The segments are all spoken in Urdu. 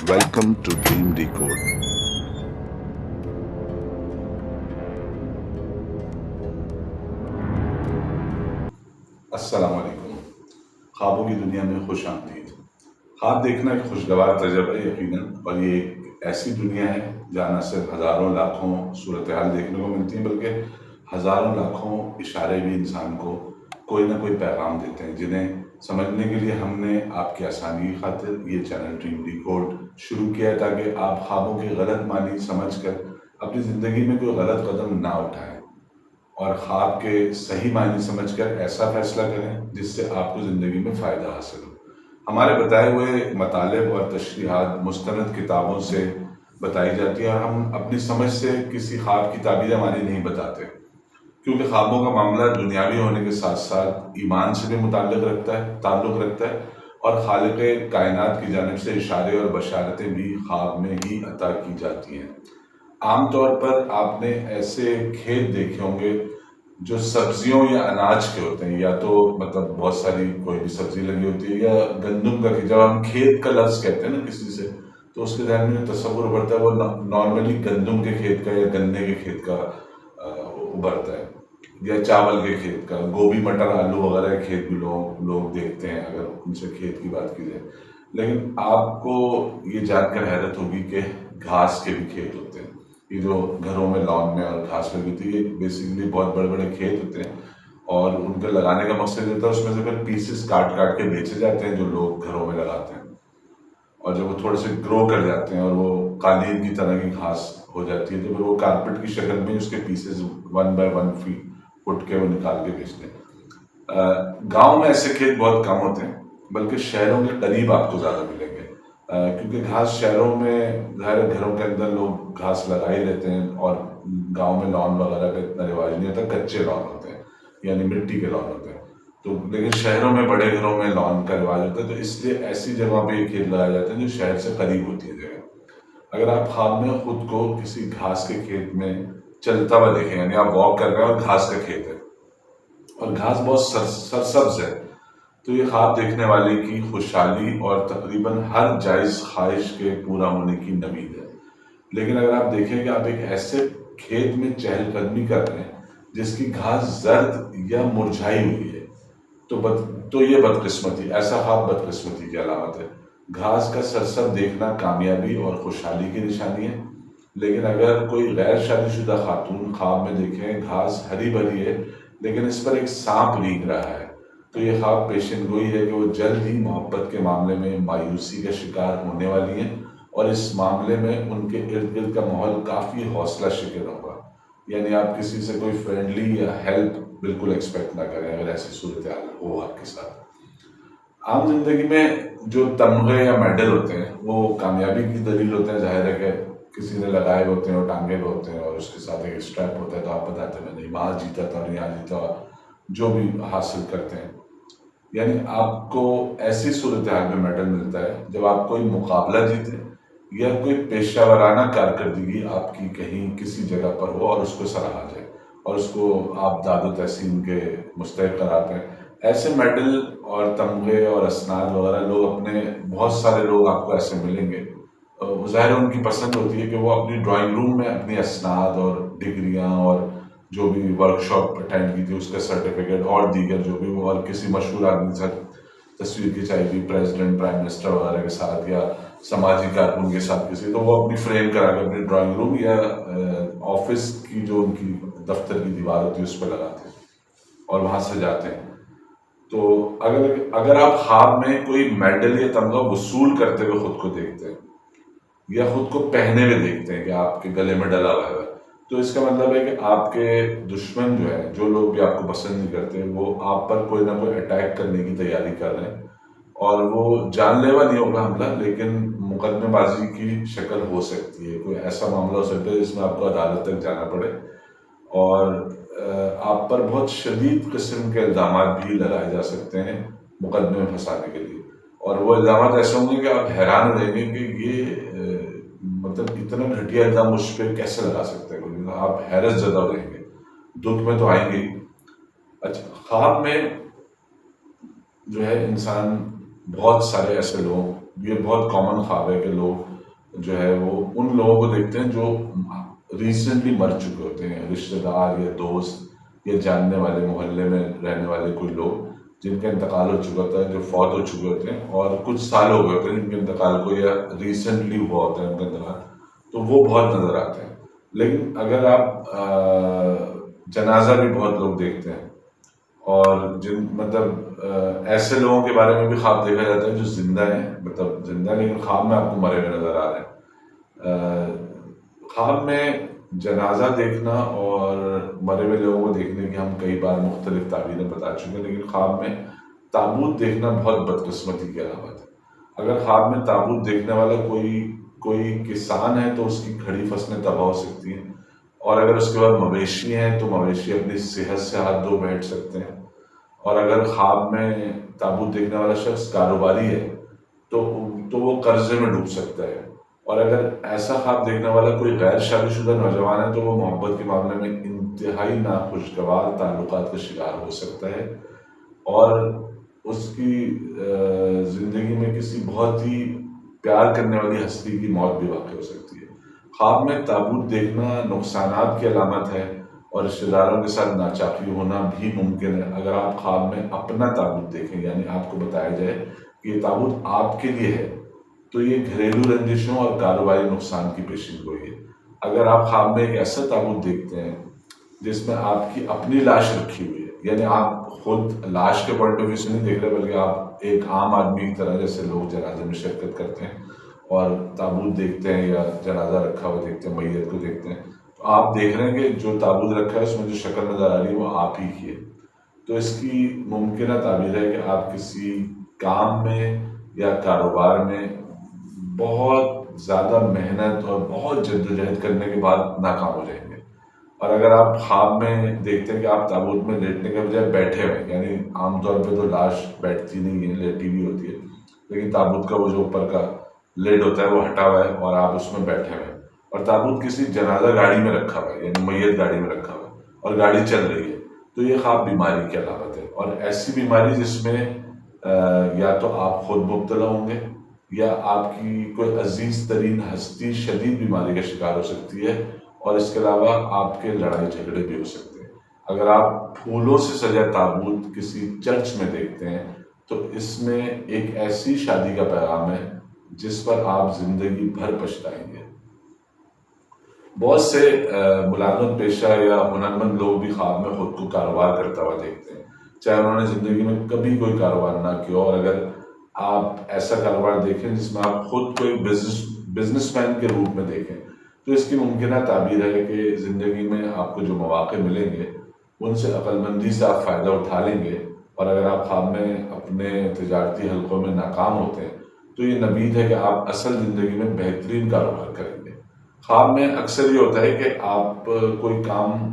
Welcome to Dream Decode. السلام علیکم. خوابوں کی دنیا میں خوش آمدید. خواب دیکھنا ایک خوشگوار تجربہ ہے یقیناً، اور یہ ایک ایسی دنیا ہے جہاں نہ صرف ہزاروں لاکھوں صورتحال دیکھنے کو ملتی ہیں بلکہ ہزاروں لاکھوں اشارے بھی انسان کو کوئی نہ کوئی پیغام دیتے ہیں، جنہیں سمجھنے کے لیے ہم نے آپ کی آسانی کی خاطر یہ چینل ڈریم ڈیکوڈ شروع کیا ہے، تاکہ آپ خوابوں کی غلط معنی سمجھ کر اپنی زندگی میں کوئی غلط قدم نہ اٹھائیں اور خواب کے صحیح معنی سمجھ کر ایسا فیصلہ کریں جس سے آپ کو زندگی میں فائدہ حاصل ہو. ہمارے بتائے ہوئے مطالب اور تشریحات مستند کتابوں سے بتائی جاتی ہیں، اور ہم اپنی سمجھ سے کسی خواب کی تعبیر معنی نہیں بتاتے، کیونکہ خوابوں کا معاملہ دنیاوی ہونے کے ساتھ ساتھ ایمان سے بھی تعلق رکھتا ہے، اور خالق کائنات کی جانب سے اشارے اور بشارتیں بھی خواب میں ہی عطا کی جاتی ہیں. عام طور پر آپ نے ایسے کھیت دیکھے ہوں گے جو سبزیوں یا اناج کے ہوتے ہیں، یا تو مطلب بہت ساری کوئی بھی سبزی لگی ہوتی ہے، یا گندم کا. جب ہم کھیت کا لفظ کہتے ہیں نا کسی سے، تو اس کے ذہن میں تصور ابھرتا ہے وہ نارملی گندم کے کھیت کا یا گنے کے کھیت کا ابھرتا ہے، یا چاول کے کھیت کا. گوبھی مٹر آلو وغیرہ کے کھیت بھی لوگ دیکھتے ہیں اگر ان سے کھیت کی بات کی جائے. لیکن آپ کو یہ جان کر حیرت ہوگی کہ گھاس کے بھی کھیت ہوتے ہیں. یہ جو گھروں میں لان میں اور گھاس لگی ہوتی ہے، یہ بیسیکلی بہت بڑے بڑے کھیت ہوتے ہیں، اور ان کے لگانے کا مقصد یہ ہوتا ہے اس میں سے پھر پیسز کاٹ کے بیچے جاتے ہیں جو لوگ گھروں میں لگاتے ہیں. اور جب وہ تھوڑے سے گرو کر جاتے ہیں اور وہ قالین کی طرح کی گھاس ہو جاتی ہے، تو پھر وہ کارپیٹ کی شکل میں اس کے پیسز 1 by 1 فٹ کے وہ نکال کے بیچتے ہیں. گاؤں میں ایسے کھیت بہت کم ہوتے ہیں، بلکہ شہروں کے قریب آپ کو زیادہ ملیں گے، کیونکہ گھاس شہروں میں گھروں کے اندر لوگ گھاس لگا ہی لیتے ہیں، اور گاؤں میں لان وغیرہ کا اتنا رواج نہیں ہوتا. کچے لان ہوتے ہیں، یعنی مٹی کے لان ہوتے ہیں. تو لیکن شہروں میں بڑے گھروں میں لان کا رواج ہوتا ہے، تو اس لیے ایسی جگہ پہ یہ کھیت لگائے جاتے ہیں جو شہر سے قریب ہوتی ہے جگہ. اگر آپ خواب میں خود کو کسی گھاس کے کھیت میں چلتا ہوا دیکھیں، یعنی آپ واک کر رہے ہیں اور گھاس کا کھیت ہے اور گھاس بہت سرسبز ہے، تو یہ خواب دیکھنے والے کی خوشحالی اور تقریباً ہر جائز خواہش کے پورا ہونے کی نوید ہے. لیکن اگر آپ دیکھیں کہ آپ ایک ایسے کھیت میں چہل قدمی کر رہے ہیں جس کی گھاس زرد یا مرجھائی ہوئی ہے، تو یہ بدقسمتی، ایسا خواب بدقسمتی کی علامت ہے. گھاس کا سرسب دیکھنا کامیابی اور خوشحالی کی نشانی ہے. لیکن اگر کوئی غیر شادی شدہ خاتون خواب میں دیکھیں گھاس ہری بھری ہے لیکن اس پر ایک سانپ رینگ رہا ہے، تو یہ خواب پیشن گوئی ہے کہ وہ جلد ہی محبت کے معاملے میں مایوسی کا شکار ہونے والی ہیں، اور اس معاملے میں ان کے ارد گرد کا ماحول کافی حوصلہ شکن ہوگا. یعنی آپ کسی سے کوئی فرینڈلی یا ہیلپ بالکل ایکسپیکٹ نہ کریں اگر ایسی صورتحال ہو آپ کے ساتھ. عام زندگی میں جو تمغے یا میڈل ہوتے ہیں وہ کامیابی کی دلیل ہوتے ہیں. ظاہر ہے کہ کسی نے لگائے ہوتے ہیں اور ٹانگے ہوئے ہوتے ہیں، اور اس کے ساتھ ایک اسٹریپ ہوتا ہے، تو آپ بتاتے ہیں میں نے وہاں جیتا تھا اور یہاں جیتا، جو بھی حاصل کرتے ہیں. یعنی آپ کو ایسی صورتحال میں میڈل ملتا ہے جب آپ کوئی مقابلہ جیتے یا کوئی پیشہ ورانہ کارکردگی آپ کی کہیں کسی جگہ پر ہو اور اس کو سراہا جائے اور اس کو آپ داد و تحسین کے مستحق قرار پائیں. ایسے میڈل اور تمغے اور اسناد وغیرہ بہت سارے لوگ آپ کو ایسے ملیں گے. ظاہر ان کی پسند ہوتی ہے کہ وہ اپنی ڈرائنگ روم میں اپنی اسناد اور ڈگریاں اور جو بھی ورک شاپ اٹینڈ کی تھی اس کا سرٹیفکیٹ اور دیگر جو بھی وہ، اور کسی مشہور آدمی سے تصویر کھنچائی تھی پریزیڈنٹ، پرائم منسٹر وغیرہ کے ساتھ یا سماجی کارکن کے ساتھ کسی، تو وہ اپنی فریم کرا کے اپنی ڈرائنگ روم یا آفس کی جو ان کی دفتر کی دیوار ہوتی ہے اس پہ لگاتے ہیں اور وہاں سجاتے ہیں. تو اگر آپ خواب میں کوئی میڈل یا تمغہ وصول کرتے ہوئے خود کو دیکھتے ہیں یا خود کو پہنے ہوئے دیکھتے ہیں کہ آپ کے گلے میں ڈلا ہوا ہے، تو اس کا مطلب ہے کہ آپ کے دشمن جو ہے، جو لوگ بھی آپ کو پسند نہیں کرتے، وہ آپ پر کوئی نہ کوئی اٹیک کرنے کی تیاری کر رہے ہیں. اور وہ جان لیوا نہیں ہوگا حملہ، لیکن مقدمے بازی کی شکل ہو سکتی ہے. کوئی ایسا معاملہ ہو سکتا ہے جس میں آپ کو عدالت تک جانا پڑے اور آپ پر بہت شدید قسم کے الزامات بھی لگائے جا سکتے ہیں مقدمے میں پھنسانے کے لیے. اور وہ الزامات ایسے ہوں گے کہ آپ حیران رہیں گے کہ یہ مطلب اتنا گھٹیا الزام مجھ پہ کیسے لگا سکتا ہے کوئی. آپ حیرت زدہ رہیں گے، دکھ میں تو آئیں گے ہی. اچھا، خواب میں جو ہے انسان بہت سارے ایسے لوگ، یہ بہت کامن خواب ہے کہ لوگ جو ہے وہ ان لوگوں کو دیکھتے ہیں جو ریسنٹلی مر چکے ہوتے ہیں، رشتہ دار یا دوست یا جاننے والے محلے میں رہنے والے کوئی لوگ جن کا انتقال ہو چکا ہوتا ہے، جو فوت ہو چکے ہوتے ہیں اور کچھ سال ہو گئے ہوتے ہیں جن کے انتقال کو، یا ریسنٹلی ہوا ہوتا ہے ان کا انتقال، تو وہ بہت نظر آتے ہیں۔ لیکن اگر آپ جنازہ بھی بہت لوگ دیکھتے ہیں، اور جن مطلب ایسے لوگوں کے بارے میں بھی خواب دیکھا جاتا ہے جو زندہ ہیں، مطلب زندہ لیکن خواب میں آپ کو مرے ہوئے نظر آ رہے ہیں۔ خواب میں جنازہ دیکھنا اور مرے ہوئے لوگوں کو دیکھنے کی ہم کئی بار مختلف تعبیریں بتا چکے ہیں، لیکن خواب میں تابوت دیکھنا بہت بدقسمتی کی علامت ہے۔ اگر خواب میں تابوت دیکھنے والا کوئی کسان ہے تو اس کی کھڑی فصلیں تباہ ہو سکتی ہیں، اور اگر اس کے بعد مویشی ہیں تو مویشی اپنی صحت سے ہاتھ دھو بیٹھ سکتے ہیں، اور اگر خواب میں تابوت دیکھنے والا شخص کاروباری ہے تو وہ قرضے میں ڈوب سکتا ہے، اور اگر ایسا خواب دیکھنے والا کوئی غیر شادی شدہ نوجوان ہے تو وہ محبت کے معاملے میں انتہائی ناخوشگوار تعلقات کا شکار ہو سکتا ہے، اور اس کی زندگی میں کسی بہت ہی پیار کرنے والی ہستی کی موت بھی واقع ہو سکتی ہے۔ خواب میں تابوت دیکھنا نقصانات کی علامت ہے، اور رشتہ داروں کے ساتھ ناچاقی ہونا بھی ممکن ہے۔ اگر آپ خواب میں اپنا تابوت دیکھیں، یعنی آپ کو بتایا جائے کہ یہ تابوت آپ کے لیے ہے، تو یہ گھریلو رنجشوں اور کاروباری نقصان کی پیشین گوئی ہے۔ اگر آپ خواب میں ایک ایسا تابوت دیکھتے ہیں جس میں آپ کی اپنی لاش رکھی ہوئی ہے، یعنی آپ خود لاش کے پوائنٹ آف ویو سے نہیں دیکھ رہے بلکہ آپ ایک عام آدمی کی طرح جیسے لوگ جنازے میں شرکت کرتے ہیں اور تابوت دیکھتے ہیں یا جنازہ رکھا ہوا دیکھتے ہیں، میت کو دیکھتے ہیں، تو آپ دیکھ رہے ہیں کہ جو تابوت رکھا ہے اس میں جو شکل نظر آ رہی ہے وہ آپ ہی کی ہے، تو اس کی ممکنہ تعبیر ہے کہ آپ کسی کام میں یا کاروبار میں بہت زیادہ محنت اور بہت جدوجہد کرنے کے بعد ناکام ہو جائیں گے۔ اور اگر آپ خواب میں دیکھتے ہیں کہ آپ تابوت میں لیٹنے کے بجائے بیٹھے ہوئے ہیں، یعنی عام طور پہ تو لاش بیٹھتی نہیں ہے، لیٹی بھی ہوتی ہے، لیکن تابوت کا وہ جو اوپر کا لیڈ ہوتا ہے وہ ہٹا ہوا ہے اور آپ اس میں بیٹھے ہوئے ہیں، اور تابوت کسی جنازہ گاڑی میں رکھا ہوا ہے، یعنی میت گاڑی میں رکھا ہوا ہے اور گاڑی چل رہی ہے، تو یہ خواب بیماری کی علامت ہے، اور ایسی بیماری جس میں یا تو آپ خود مبتلا ہوں گے یا آپ کی کوئی عزیز ترین ہستی شدید بیماری کا شکار ہو سکتی ہے، اور اس کے علاوہ آپ کے لڑائی جھگڑے بھی ہو سکتے ہیں۔ اگر آپ پھولوں سے سجا تابوت کسی چرچ میں دیکھتے ہیں تو اس میں ایک ایسی شادی کا پیغام ہے جس پر آپ زندگی بھر پچھتائیں گے۔ بہت سے ملازمت پیشہ یا ہنرمند لوگ بھی خواب میں خود کو کاروبار کرتا ہوا دیکھتے ہیں، چاہے انہوں نے زندگی میں کبھی کوئی کاروبار نہ کیا ہو، اور اگر آپ ایسا کاروبار دیکھیں جس میں آپ خود کو ایک بزنس مین کے روپ میں دیکھیں، تو اس کی ممکنہ تعبیر ہے کہ زندگی میں آپ کو جو مواقع ملیں گے ان سے عقل مندی سے آپ فائدہ اٹھا لیں گے، اور اگر آپ خواب میں اپنے تجارتی حلقوں میں ناکام ہوتے ہیں تو یہ نوید ہے کہ آپ اصل زندگی میں بہترین کاروبار کریں گے۔ خواب میں اکثر یہ ہوتا ہے کہ آپ کوئی کام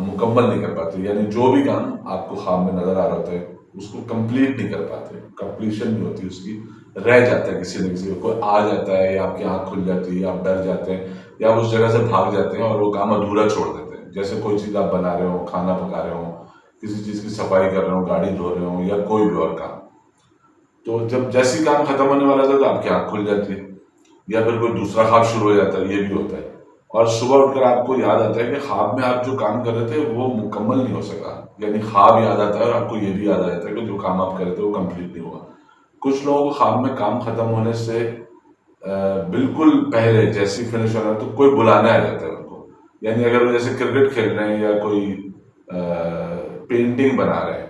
مکمل نہیں کر پاتے، یعنی جو بھی کام آپ کو خواب میں نظر آ رہا ہوتا ہے اس کو کمپلیٹ نہیں کر پاتے، کمپلیشن نہیں ہوتی اس کی، رہ جاتا ہے کسی نہ کسی، کوئی آ جاتا ہے یا آپ کی آنکھ کھل جاتی ہے یا آپ ڈر جاتے ہیں یا آپ اس جگہ سے بھاگ جاتے ہیں اور وہ کام ادھورا چھوڑ دیتے ہیں، جیسے کوئی چیز آپ بنا رہے ہو، کھانا پکا رہے ہو، کسی چیز کی صفائی کر رہے ہو، گاڑی دھو رہے ہو، یا کوئی بھی اور کام، تو جب جیسی کام ختم ہونے والا تھا تو آپ کی آنکھ کھل جاتی ہے، یا پھر کوئی دوسرا خواب شروع ہو جاتا ہے، یہ بھی ہوتا ہے، اور صبح اٹھ کر آپ کو یاد آتا ہے کہ خواب میں آپ جو کام کر رہے تھے وہ مکمل نہیں ہو سکا، یعنی خواب یاد آتا ہے اور آپ کو یہ بھی یاد آ جاتا ہے کہ جو کام آپ کر رہے تھے وہ کمپلیٹ نہیں ہوا۔ کچھ لوگوں کو خواب میں کام ختم ہونے سے بالکل پہلے جیسی فنش ہو رہا ہے تو کوئی بلانے آ جاتا ہے ان کو، یعنی اگر وہ جیسے کرکٹ کھیل رہے ہیں یا کوئی پینٹنگ بنا رہے ہیں،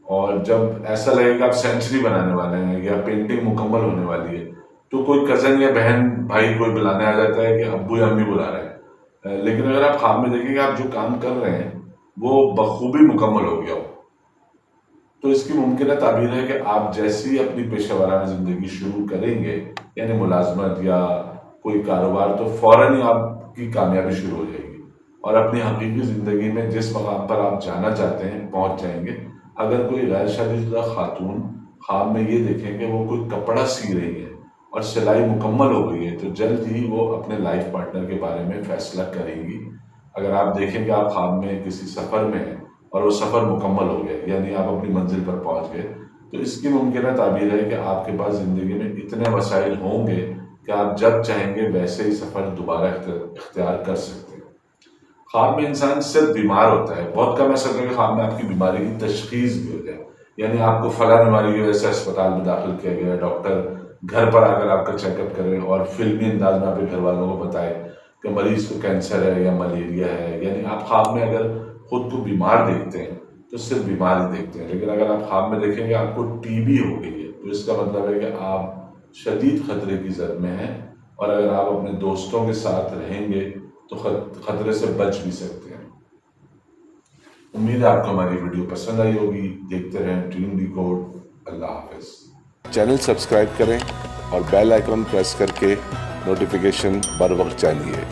اور جب ایسا لگے کہ آپ سینچری بنانے والے ہیں یا پینٹنگ مکمل ہونے والی ہے تو کوئی کزن یا بہن بھائی کوئی بلانے آ جاتا ہے کہ ابو یا امی بلا رہے ہیں، لیکن اگر آپ خواب میں دیکھیں کہ آپ جو کام کر رہے ہیں وہ بخوبی مکمل ہو گیا ہو، تو اس کی ممکنہ تعبیر ہے کہ آپ جیسی اپنی پیشہ ورانہ زندگی شروع کریں گے، یعنی ملازمت یا کوئی کاروبار، تو فوراً ہی آپ کی کامیابی شروع ہو جائے گی اور اپنی حقیقی زندگی میں جس مقام پر آپ جانا چاہتے ہیں پہنچ جائیں گے۔ اگر کوئی غیر شادی شدہ خاتون خواب میں یہ دیکھیں کہ وہ کوئی کپڑا سی رہی ہے اور سلائی مکمل ہو گئی ہے تو جلد ہی وہ اپنے لائف پارٹنر کے بارے میں فیصلہ کریں گی۔ اگر آپ دیکھیں کہ آپ خواب میں کسی سفر میں ہیں اور وہ سفر مکمل ہو گیا، یعنی آپ اپنی منزل پر پہنچ گئے، تو اس کی ممکنہ تعبیر ہے کہ آپ کے پاس زندگی میں اتنے وسائل ہوں گے کہ آپ جب چاہیں گے ویسے ہی سفر دوبارہ اختیار کر سکتے ہیں۔ خواب میں انسان صرف بیمار ہوتا ہے، بہت کم ایسا ہوتا ہے کہ خواب میں آپ کی بیماری کی تشخیص بھی ہو جائے، یعنی آپ کو فلاں بیماری کی وجہ سے اسپتال میں داخل کیا گیا، ڈاکٹر گھر پر آ کر آپ کا چیک اپ کرے اور فلمی انداز میں آپ کے گھر والوں کو بتائے کہ مریض کو کینسر ہے یا ملیریا ہے۔ یعنی آپ خواب میں اگر خود کو بیمار دیکھتے ہیں تو صرف بیمار ہی دیکھتے ہیں، لیکن اگر آپ خواب میں دیکھیں گے آپ کو ٹی بی ہو گئی ہے تو اس کا مطلب ہے کہ آپ شدید خطرے کی زد میں ہیں، اور اگر آپ اپنے دوستوں کے ساتھ رہیں گے تو خطرے سے بچ بھی سکتے ہیں۔ امید ہے آپ کو ہماری ویڈیو پسند آئی ہوگی۔ دیکھتے رہیں ڈریم ڈیکوڈ۔ اللہ حافظ۔ چینل سبسکرائب کریں اور بیل آئیکن پریس کر کے نوٹیفیکیشن بر وقت جانیے۔